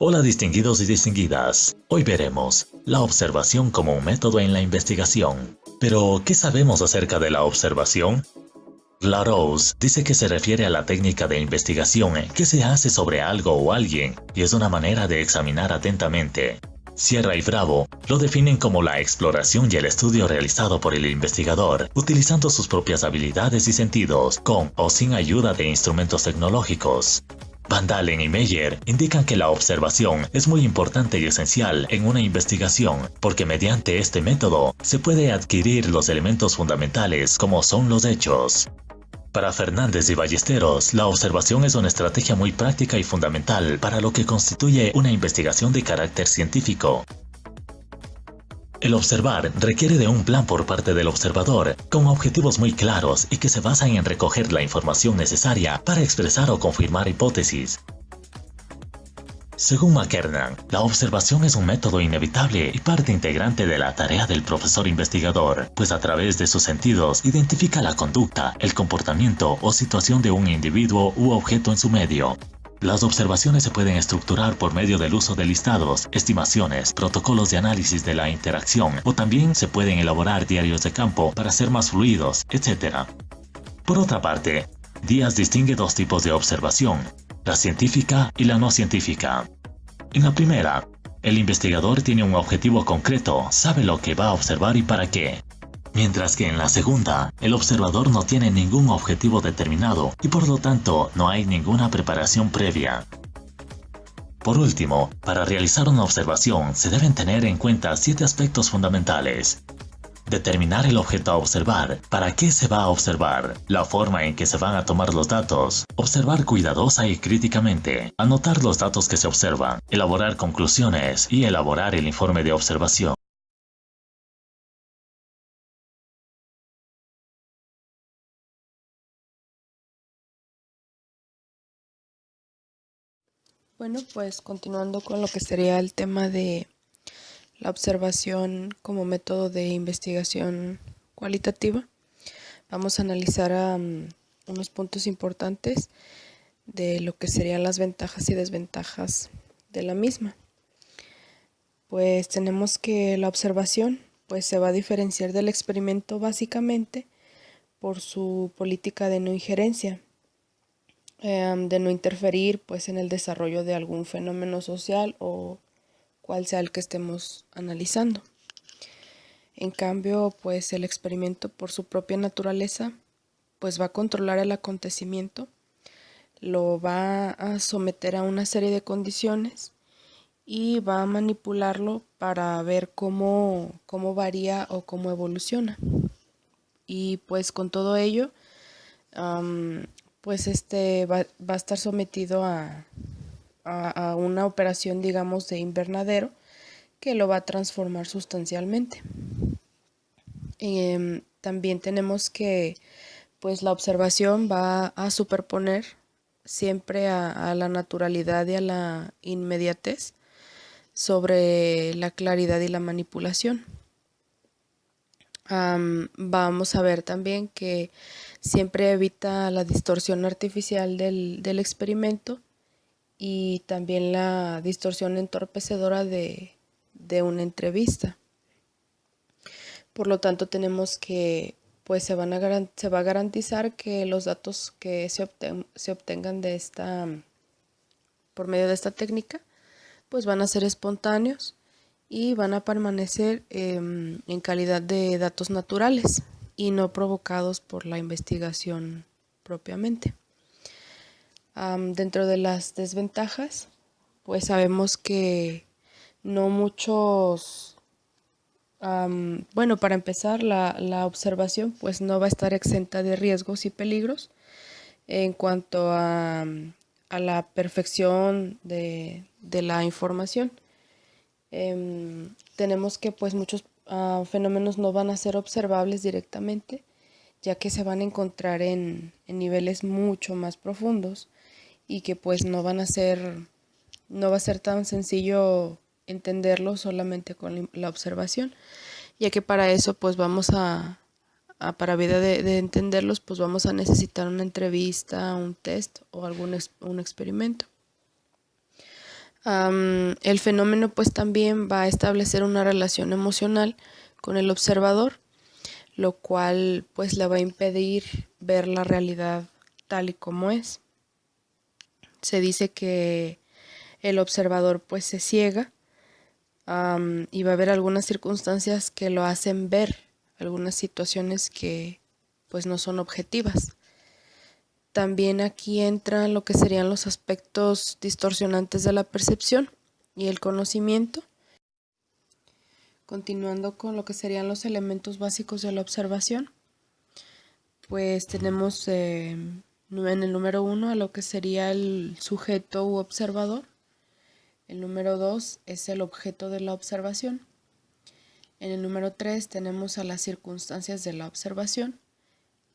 Hola distinguidos y distinguidas. Hoy veremos la observación como un método en la investigación. Pero, ¿qué sabemos acerca de la observación? Larose dice que se refiere a la técnica de investigación que se hace sobre algo o alguien y es una manera de examinar atentamente. Sierra y Bravo lo definen como la exploración y el estudio realizado por el investigador, utilizando sus propias habilidades y sentidos, con o sin ayuda de instrumentos tecnológicos. Van Dalen y Meyer indican que la observación es muy importante y esencial en una investigación, porque mediante este método se puede adquirir los elementos fundamentales como son los hechos. Para Fernández y Ballesteros, la observación es una estrategia muy práctica y fundamental para lo que constituye una investigación de carácter científico. El observar requiere de un plan por parte del observador, con objetivos muy claros y que se basan en recoger la información necesaria para expresar o confirmar hipótesis. Según McKernan, la observación es un método inevitable y parte integrante de la tarea del profesor investigador, pues a través de sus sentidos identifica la conducta, el comportamiento o situación de un individuo u objeto en su medio. Las observaciones se pueden estructurar por medio del uso de listados, estimaciones, protocolos de análisis de la interacción o también se pueden elaborar diarios de campo para ser más fluidos, etc. Por otra parte, Díaz distingue dos tipos de observación, la científica y la no científica. En la primera, el investigador tiene un objetivo concreto, sabe lo que va a observar y para qué. Mientras que en la segunda, el observador no tiene ningún objetivo determinado y por lo tanto no hay ninguna preparación previa. Por último, para realizar una observación se deben tener en cuenta 7 aspectos fundamentales. Determinar el objeto a observar, para qué se va a observar, la forma en que se van a tomar los datos, observar cuidadosa y críticamente, anotar los datos que se observan, elaborar conclusiones y elaborar el informe de observación. Bueno, pues continuando con lo que sería el tema de la observación como método de investigación cualitativa, vamos a analizar unos puntos importantes de lo que serían las ventajas y desventajas de la misma. Pues tenemos que la observación pues se va a diferenciar del experimento básicamente por su política de no injerencia, de no interferir pues en el desarrollo de algún fenómeno social o cual sea el que estemos analizando. En cambio, pues el experimento por su propia naturaleza pues va a controlar el acontecimiento, lo va a someter a una serie de condiciones y va a manipularlo para ver cómo varía o cómo evoluciona. Y pues con todo ello, pues va a estar sometido a una operación, digamos, de invernadero que lo va a transformar sustancialmente. También tenemos que pues la observación va a superponer siempre a la naturalidad y a la inmediatez sobre la claridad y la manipulación. Vamos a ver también que siempre evita la distorsión artificial del experimento y también la distorsión entorpecedora de una entrevista. Por lo tanto, tenemos que pues se va a garantizar que los datos que se obtengan por medio de esta técnica pues van a ser espontáneos y van a permanecer en calidad de datos naturales y no provocados por la investigación propiamente. Dentro de las desventajas, pues sabemos que no muchos, bueno, para empezar, la observación pues no va a estar exenta de riesgos y peligros en cuanto a la perfección de la información. Tenemos que pues muchos fenómenos no van a ser observables directamente, ya que se van a encontrar en niveles mucho más profundos y que pues no va a ser tan sencillo entenderlo solamente con la observación, ya que para eso pues vamos para vida de entenderlos pues vamos a necesitar una entrevista, un test o un experimento. El fenómeno pues también va a establecer una relación emocional con el observador, lo cual pues le va a impedir ver la realidad tal y como es. Se dice que el observador pues se ciega y va a haber algunas circunstancias que lo hacen ver algunas situaciones que pues no son objetivas. También aquí entran lo que serían los aspectos distorsionantes de la percepción y el conocimiento. Continuando con lo que serían los elementos básicos de la observación, pues tenemos en el número 1 a lo que sería el sujeto u observador. El número 2 es el objeto de la observación. En el número 3 tenemos a las circunstancias de la observación,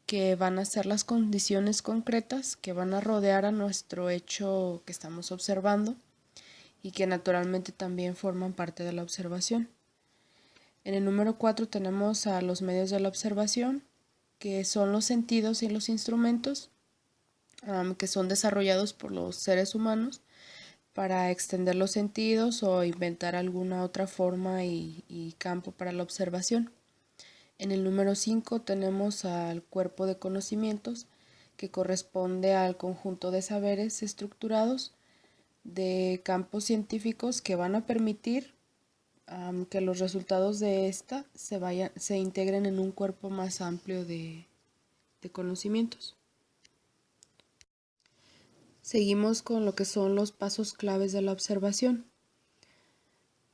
que van a ser las condiciones concretas que van a rodear a nuestro hecho que estamos observando y que naturalmente también forman parte de la observación. En el número 4 tenemos a los medios de la observación, que son los sentidos y los instrumentos que son desarrollados por los seres humanos para extender los sentidos o inventar alguna otra forma y campo para la observación. En el número 5 tenemos al cuerpo de conocimientos, que corresponde al conjunto de saberes estructurados de campos científicos que van a permitir que los resultados de esta se integren en un cuerpo más amplio de conocimientos. Seguimos con lo que son los pasos claves de la observación.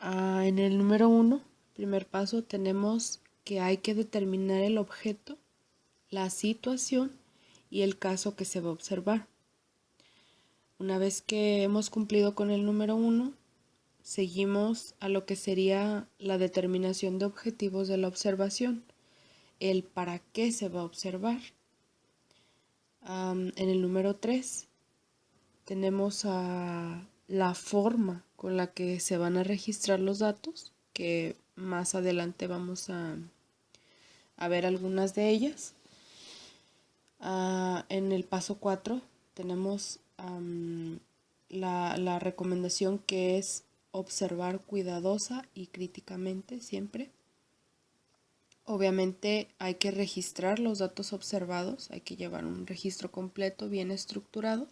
En el número 1, primer paso, tenemos que hay que determinar el objeto, la situación y el caso que se va a observar. Una vez que hemos cumplido con el número 1, seguimos a lo que sería la determinación de objetivos de la observación, el para qué se va a observar. En el número 3 tenemos la forma con la que se van a registrar los datos, que más adelante vamos a ver algunas de ellas. En el paso 4 tenemos la recomendación, que es observar cuidadosa y críticamente siempre. Obviamente hay que registrar los datos observados, hay que llevar un registro completo, bien estructurado,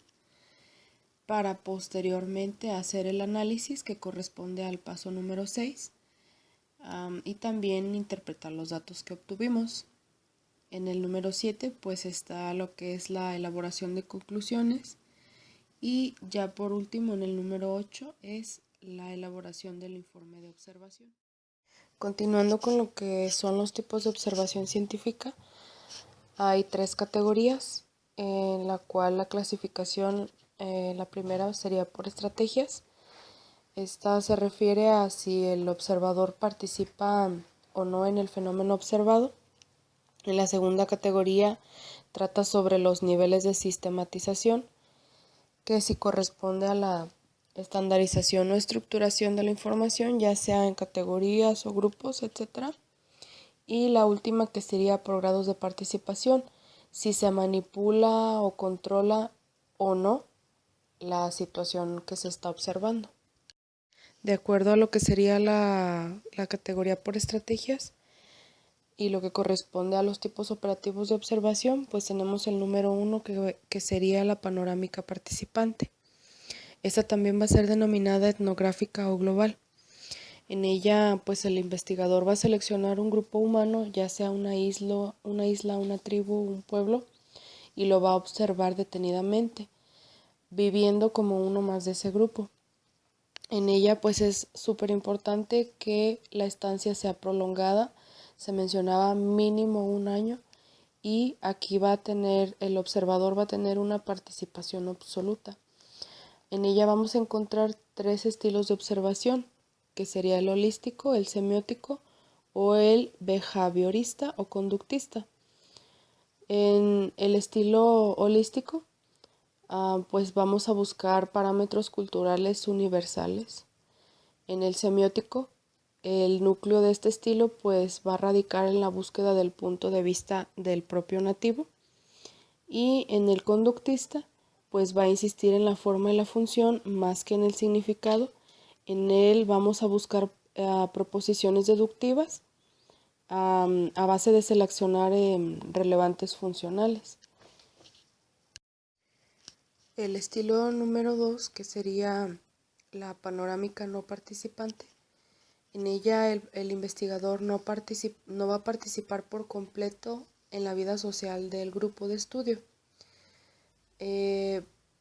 para posteriormente hacer el análisis que corresponde al paso número 6 y también interpretar los datos que obtuvimos. En el número 7 pues está lo que es la elaboración de conclusiones, y ya por último en el número 8 es la elaboración del informe de observación. Continuando con lo que son los tipos de observación científica, hay 3 categorías, en la cual la clasificación, la primera sería por estrategias. Esta se refiere a si el observador participa o no en el fenómeno observado. En la segunda categoría trata sobre los niveles de sistematización, que si corresponde a la estandarización o estructuración de la información, ya sea en categorías o grupos, etc. Y la última, que sería por grados de participación, si se manipula o controla o no la situación que se está observando. De acuerdo a lo que sería la categoría por estrategias y lo que corresponde a los tipos operativos de observación, pues tenemos el número 1, que sería la panorámica participante. Esta también va a ser denominada etnográfica o global. En ella, pues el investigador va a seleccionar un grupo humano, ya sea una isla, una tribu, un pueblo, y lo va a observar detenidamente, viviendo como uno más de ese grupo. En ella, pues es súper importante que la estancia sea prolongada. Se mencionaba mínimo 1 año, y aquí el observador va a tener una participación absoluta. En ella vamos a encontrar 3 estilos de observación, que sería el holístico, el semiótico o el behaviorista o conductista. En el estilo holístico, pues vamos a buscar parámetros culturales universales. En el semiótico, el núcleo de este estilo pues va a radicar en la búsqueda del punto de vista del propio nativo. Y en el conductista, pues va a insistir en la forma y la función más que en el significado. En él vamos a buscar proposiciones deductivas a base de seleccionar relevantes funcionales. El estilo número 2, que sería la panorámica no participante. En ella el investigador no va a participar por completo en la vida social del grupo de estudio.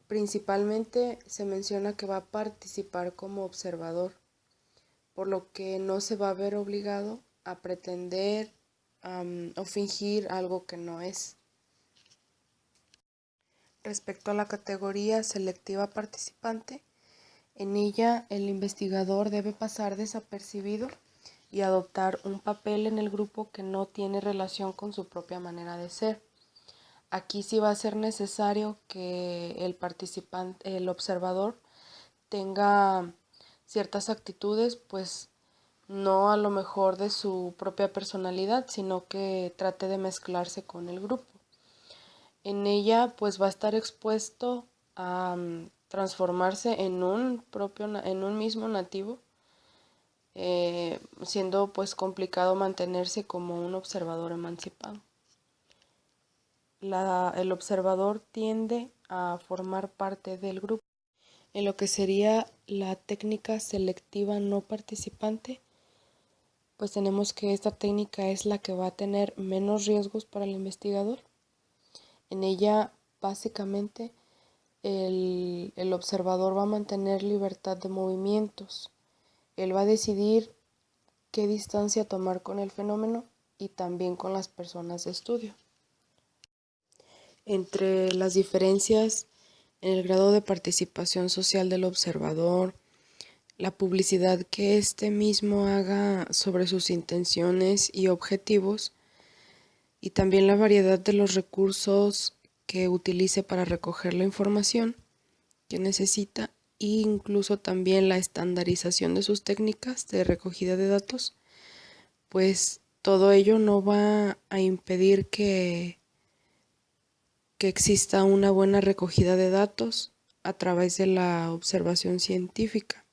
Principalmente se menciona que va a participar como observador, por lo que no se va a ver obligado a pretender o fingir algo que no es. Respecto a la categoría selectiva participante, en ella el investigador debe pasar desapercibido y adoptar un papel en el grupo que no tiene relación con su propia manera de ser. Aquí sí va a ser necesario que el observador, tenga ciertas actitudes, pues no a lo mejor de su propia personalidad, sino que trate de mezclarse con el grupo. En ella pues va a estar expuesto a transformarse en un mismo nativo, siendo pues complicado mantenerse como un observador emancipado. El observador tiende a formar parte del grupo. En lo que sería la técnica selectiva no participante, pues tenemos que esta técnica es la que va a tener menos riesgos para el investigador. En ella, básicamente, el observador va a mantener libertad de movimientos. Él va a decidir qué distancia tomar con el fenómeno y también con las personas de estudio. Entre las diferencias en el grado de participación social del observador, la publicidad que éste mismo haga sobre sus intenciones y objetivos, y también la variedad de los recursos que utilice para recoger la información que necesita, e incluso también la estandarización de sus técnicas de recogida de datos, pues todo ello no va a impedir que exista una buena recogida de datos a través de la observación científica,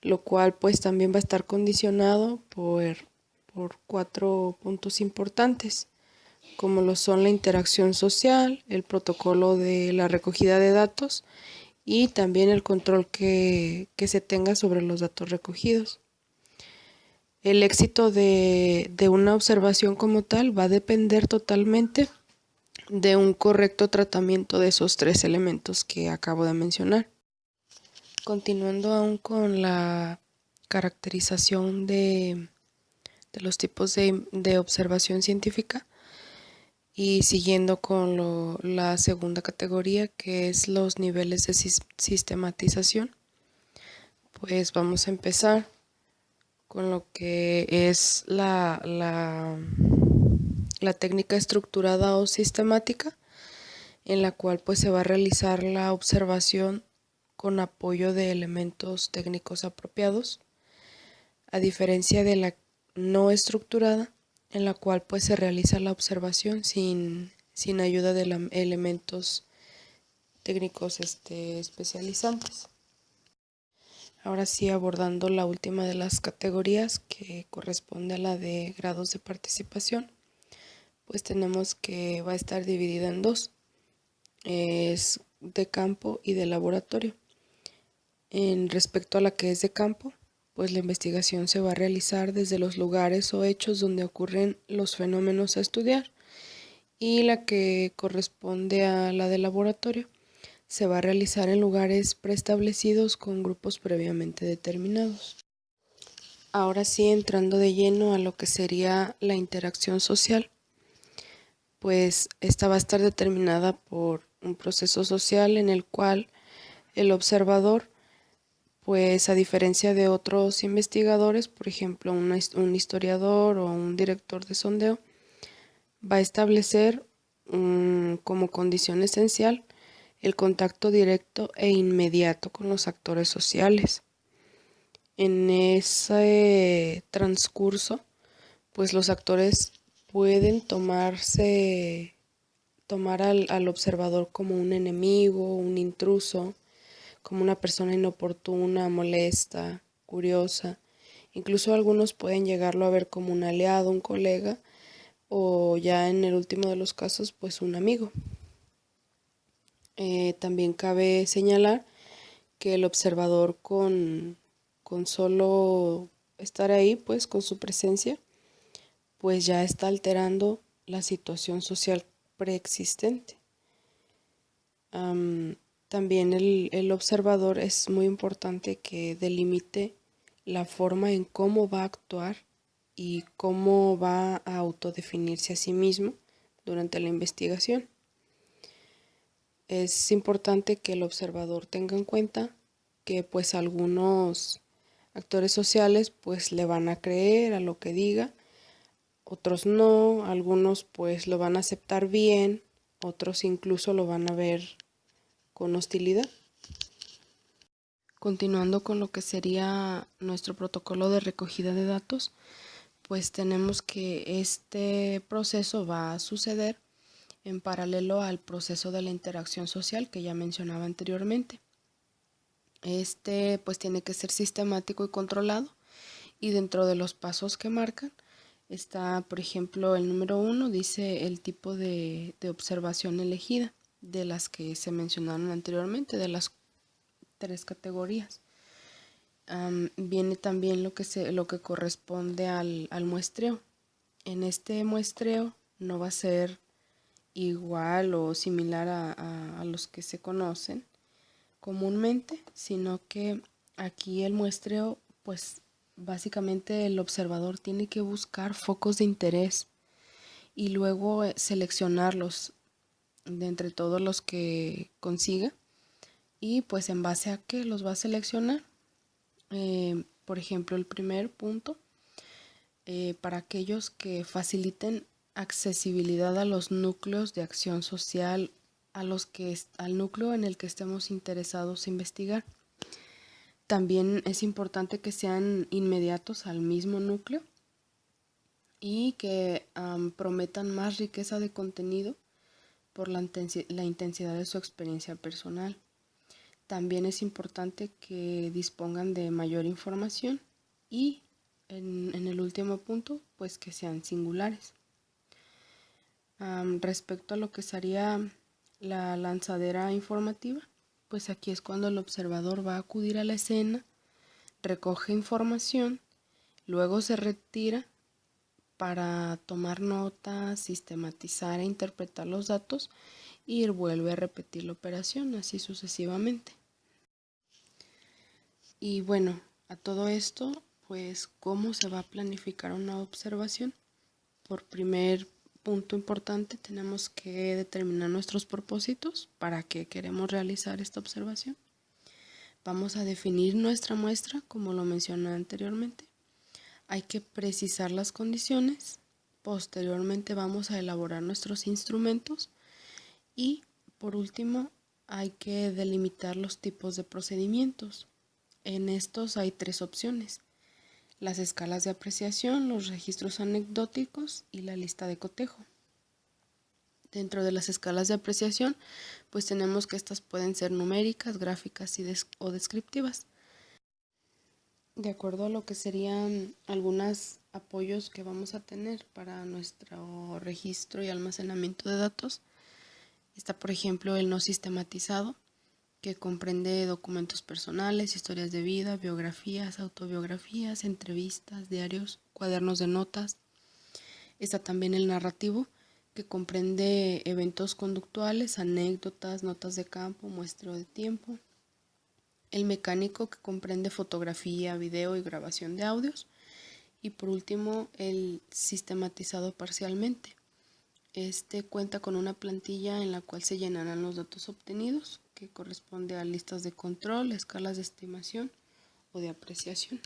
lo cual pues también va a estar condicionado por 4 puntos importantes, como lo son la interacción social, el protocolo de la recogida de datos y también el control que se tenga sobre los datos recogidos. El éxito de una observación como tal va a depender totalmente de un correcto tratamiento de esos 3 elementos que acabo de mencionar. Continuando aún con la caracterización de los tipos de observación científica y siguiendo con la segunda categoría, que es los niveles de sistematización, pues vamos a empezar con lo que es la técnica estructurada o sistemática, en la cual pues se va a realizar la observación con apoyo de elementos técnicos apropiados, a diferencia de la no estructurada, en la cual pues se realiza la observación sin ayuda de elementos técnicos especializantes. Ahora sí, abordando la última de las categorías, que corresponde a la de grados de participación, pues tenemos que va a estar dividida en 2, es de campo y de laboratorio. En respecto a la que es de campo, pues la investigación se va a realizar desde los lugares o hechos donde ocurren los fenómenos a estudiar, y la que corresponde a la de laboratorio se va a realizar en lugares preestablecidos con grupos previamente determinados. Ahora sí, entrando de lleno a lo que sería la interacción social, pues esta va a estar determinada por un proceso social en el cual el observador, pues a diferencia de otros investigadores, por ejemplo un historiador o un director de sondeo, va a establecer como condición esencial el contacto directo e inmediato con los actores sociales. En ese transcurso, pues los actores pueden tomarse tomar al observador como un enemigo, un intruso, como una persona inoportuna, molesta, curiosa. Incluso algunos pueden llegarlo a ver como un aliado, un colega, o ya en el último de los casos, pues un amigo. También cabe señalar que el observador con solo estar ahí, pues con su presencia, pues ya está alterando la situación social preexistente. También el observador es muy importante que delimite la forma en cómo va a actuar y cómo va a autodefinirse a sí mismo durante la investigación. Es importante que el observador tenga en cuenta que pues algunos actores sociales pues le van a creer a lo que diga, otros no, algunos pues lo van a aceptar bien, otros incluso lo van a ver con hostilidad. Continuando con lo que sería nuestro protocolo de recogida de datos, pues tenemos que este proceso va a suceder en paralelo al proceso de la interacción social que ya mencionaba anteriormente. Este pues tiene que ser sistemático y controlado, y dentro de los pasos que marcan está, por ejemplo, el número 1 dice el tipo de observación elegida de las que se mencionaron anteriormente, de las 3 categorías. Viene también lo que corresponde al muestreo. En este muestreo no va a ser igual o similar a los que se conocen comúnmente, sino que aquí el muestreo, pues básicamente el observador tiene que buscar focos de interés y luego seleccionarlos de entre todos los que consiga, y pues en base a qué los va a seleccionar. Por ejemplo, el primer punto, para aquellos que faciliten accesibilidad a los núcleos de acción social al núcleo en el que estemos interesados en investigar. También es importante que sean inmediatos al mismo núcleo y que prometan más riqueza de contenido por la intensidad de su experiencia personal. También es importante que dispongan de mayor información y en el último punto, pues que sean singulares. Respecto a lo que sería la lanzadera informativa, pues aquí es cuando el observador va a acudir a la escena, recoge información, luego se retira para tomar notas, sistematizar e interpretar los datos y vuelve a repetir la operación, así sucesivamente. Y bueno, a todo esto, pues, ¿cómo se va a planificar una observación? Por primer punto importante, tenemos que determinar nuestros propósitos, para qué queremos realizar esta observación. Vamos a definir nuestra muestra, como lo mencioné anteriormente. Hay que precisar las condiciones. Posteriormente vamos a elaborar nuestros instrumentos y, por último, hay que delimitar los tipos de procedimientos. En estos hay 3 opciones: las escalas de apreciación, los registros anecdóticos y la lista de cotejo. Dentro de las escalas de apreciación, pues tenemos que estas pueden ser numéricas, gráficas o descriptivas. De acuerdo a lo que serían algunos apoyos que vamos a tener para nuestro registro y almacenamiento de datos, está, por ejemplo, el no sistematizado, que comprende documentos personales, historias de vida, biografías, autobiografías, entrevistas, diarios, cuadernos de notas. Está también el narrativo, que comprende eventos conductuales, anécdotas, notas de campo, muestreo de tiempo. El mecánico, que comprende fotografía, video y grabación de audios. Y por último, el sistematizado parcialmente. Este cuenta con una plantilla en la cual se llenarán los datos obtenidos, que corresponde a listas de control, escalas de estimación o de apreciación.